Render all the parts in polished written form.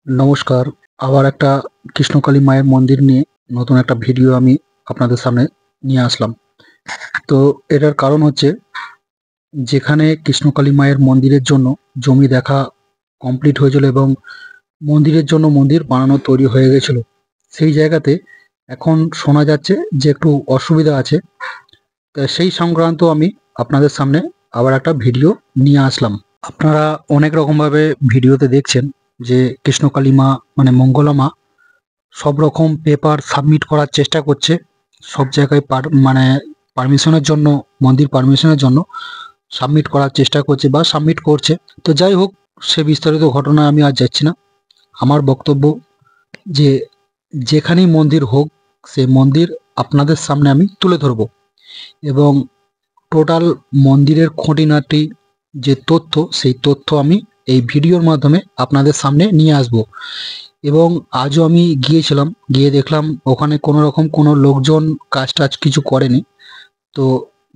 নমস্কার। আবার একটা কৃষ্ণকালী মায়ের মন্দির নিয়ে নতুন একটা ভিডিও আমি আপনাদের সামনে নিয়ে আসলাম। তো এটার কারণ হচ্ছে, যেখানে কৃষ্ণকালী মায়ের মন্দিরের জন্য জমি দেখা কমপ্লিট হয়েছিল এবং মন্দিরের জন্য মন্দির বানানো তৈরি হয়ে গেছিল, সেই জায়গাতে এখন শোনা যাচ্ছে যে একটু অসুবিধা আছে। তা সেই সংক্রান্ত আমি আপনাদের সামনে আবার একটা ভিডিও নিয়ে আসলাম। আপনারা অনেক রকমভাবে ভিডিওতে দেখছেন যে কৃষ্ণকালী মা মানে মঙ্গলা মা সব রকম পেপার সাবমিট করার চেষ্টা করছে, সব জায়গায় মানে পারমিশনের জন্য, মন্দির পারমিশনের জন্য সাবমিট করার চেষ্টা করছে বা সাবমিট করছে। তো যাই হোক, সে বিস্তারিত ঘটনায় আমি আর যাচ্ছি না। আমার বক্তব্য যে যেখানেই মন্দির হোক, সে মন্দির আপনাদের সামনে আমি তুলে ধরব এবং টোটাল মন্দিরের খুঁটিনাটি যে তথ্য, সেই তথ্য আমি এই ভিডিওর মাধ্যমে আপনাদের সামনে নিয়ে আসব। এবং আজও আমি গিয়েছিলাম, গিয়ে দেখলাম ওখানে কোনো রকম কোনো লোকজন কাজ টাজ কিছু করেনি। তো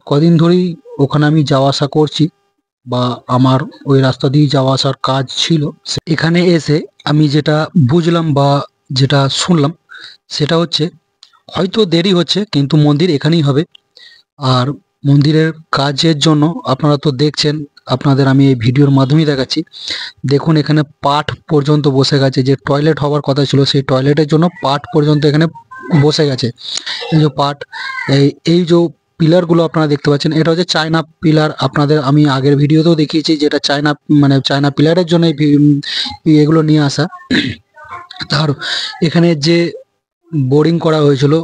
কদিন ধরেই ওখানে আমি যাওয়া আসা করছি, বা আমার ওই রাস্তা দিয়ে যাওয়া আসার কাজ ছিল। এখানে এসে আমি যেটা বুঝলাম বা যেটা শুনলাম, সেটা হচ্ছে হয়তো দেরি হচ্ছে কিন্তু মন্দির এখানেই হবে। আর মন্দিরের কাজের জন্য আপনারা তো দেখছেন, আপনাদের আমি এই ভিডিওর মাধ্যমেই দেখাচ্ছি। দেখুন, এখানে পাট পর্যন্ত বসে গেছে, যে টয়লেট হওয়ার কথা ছিল সেই টয়লেটের জন্য পাট পর্যন্ত এখানে বসে গেছে। এই যে পাট, এই যে পিলারগুলো আপনারা দেখতে পাচ্ছেন, এটা হচ্ছে চায়না পিলার। আপনাদের আমি আগের ভিডিওতেও দেখিয়েছি যেটা চায়না, মানে চায়না পিলারের জন্য এগুলো নিয়ে আসা। তার এখানে যে বোরিং করা হয়েছিল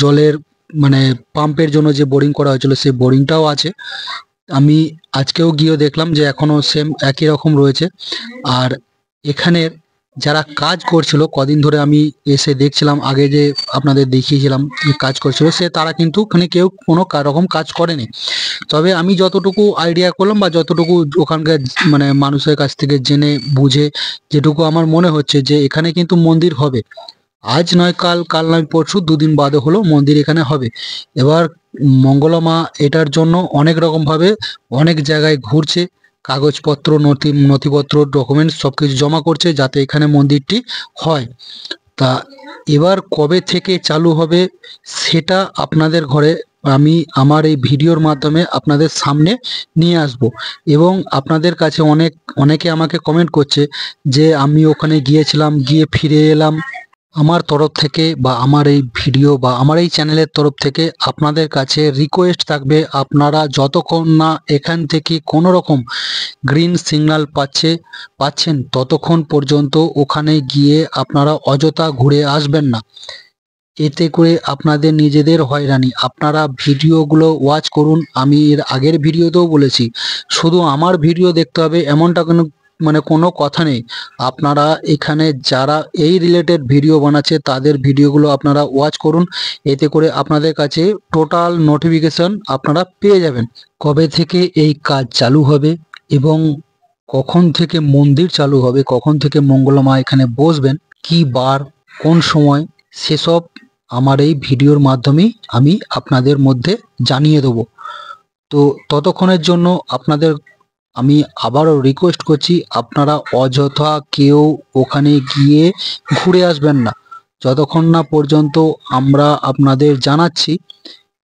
জলের, মানে পাম্পের জন্য যে বোরিং করা হয়েছিল, সেই বোরিংটাও আছে। আমি আজকেও গিয়েও দেখলাম যে এখনো সেম একই রকম রয়েছে। আর এখানের যারা কাজ করছিল, কদিন ধরে আমি এসে দেখছিলাম, আগে যে আপনাদের দেখিয়েছিলাম যে কাজ করছিল, তারা কিন্তু ওখানে কেউ কোনো রকম কাজ করেনি। তবে আমি যতটুকু আইডিয়া করলাম বা যতটুকু ওখানকার মানে মানুষের কাছ থেকে জেনে বুঝে যেটুকু আমার মনে হচ্ছে, যে এখানে কিন্তু মন্দির হবে। আজ নয় কাল, কাল নয় পরশু, দুদিন বাদে হলো মন্দির এখানে হবে। এবার মঙ্গলা মা এটার জন্য অনেক রকমভাবে অনেক জায়গায় ঘুরছে, কাগজপত্র, নথিপত্র, ডকুমেন্টস সব কিছু জমা করছে যাতে এখানে মন্দিরটি হয়। তা এবার কবে থেকে চালু হবে সেটা আপনাদের ঘরে আমি আমার এই ভিডিওর মাধ্যমে আপনাদের সামনে নিয়ে আসব। এবং আপনাদের কাছে অনেকে আমাকে কমেন্ট করছে যে আমি ওখানে গিয়েছিলাম, গিয়ে ফিরে এলাম। আমার তরফ থেকে বা আমার এই ভিডিও বা আমার এই চ্যানেলের তরফ থেকে আপনাদের কাছে রিকোয়েস্ট থাকবে, আপনারা যতক্ষণ না এখান থেকে কোনো রকম গ্রিন সিগন্যাল পাচ্ছেন ততক্ষণ পর্যন্ত ওখানে গিয়ে আপনারা অযথা ঘুরে আসবেন না। এতে করে আপনাদের নিজেদের হয়রানি। আপনারা ভিডিওগুলো ওয়াচ করুন। আমি এর আগের ভিডিওতেও বলেছি, শুধু আমার ভিডিও দেখতে হবে এমনটা কোনো কথা নেই। আপনারা এখানে যারা এই রিলেটেড ভিডিও বানাচ্ছে তাদের ভিডিওগুলো আপনারা ওয়াচ করুন। এতে করে আপনাদের কাছে টোটাল নোটিফিকেশন আপনারা পেয়ে যাবেন, কবে থেকে এই কাজ চালু হবে এবং কখন থেকে মন্দির চালু হবে, কখন থেকে মঙ্গলা মা এখানে বসবেন, কি বার, কোন সময়, সেসব আমার এই ভিডিওর মাধ্যমেই আমি আপনাদের মধ্যে জানিয়ে দেব। তো ততক্ষণের জন্য আপনাদের আমি আবারও রিকোয়েস্ট করছি, আপনারা অযথা কেউ ওখানে গিয়ে ঘুরে আসবেন না। যতক্ষণ না পর্যন্ত আমরা আপনাদের জানাচ্ছি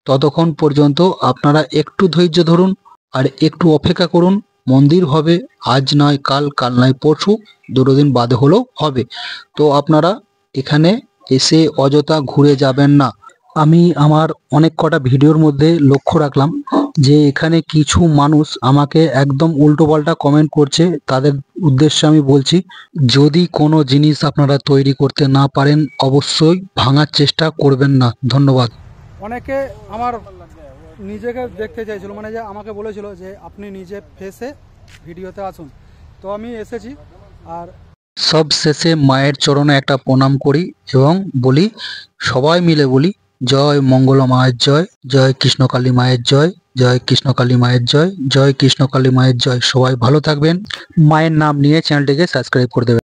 ততক্ষণ পর্যন্ত আপনারা একটু ধৈর্য ধরুন আর একটু অপেক্ষা করুন। মন্দির হবে, আজ নয় কাল, কাল নয় পরশু, দুটো দিন বাদে হলেও হবে। তো আপনারা এখানে এসে অযথা ঘুরে যাবেন না। আমি আমার অনেক কটা ভিডিওর মধ্যে লক্ষ্য রাখলাম যে এখানে কিছু মানুষ আমাকে একদম উল্টোপাল্টা কমেন্ট করছে। তাদের উদ্দেশ্যে আমি বলছি, যদি কোনো জিনিস আপনারা তৈরি করতে না পারেন অবশ্যই ভাঙার চেষ্টা করবেন না। ধন্যবাদ। অনেকে আমার নিজেকে দেখতে চাইছিল, মানে যে আমাকে বলেছিল যে আপনি নিজে ফেসে ভিডিওতে আসুন। তো আমি এসেছি। আর সব শেষে মায়ের চরণে একটা প্রণাম করি এবং বলি, সবাই মিলে বলি, জয় মঙ্গলা মায়ের জয়, জয় কৃষ্ণকালী মায়ের জয়, জয় কৃষ্ণকালী মায়ের জয়, জয় কৃষ্ণকালী মায়ের জয়। সবাই ভালো থাকবেন। মায়ের নাম নিয়ে চ্যানেলটিকে সাবস্ক্রাইব করে দেবেন।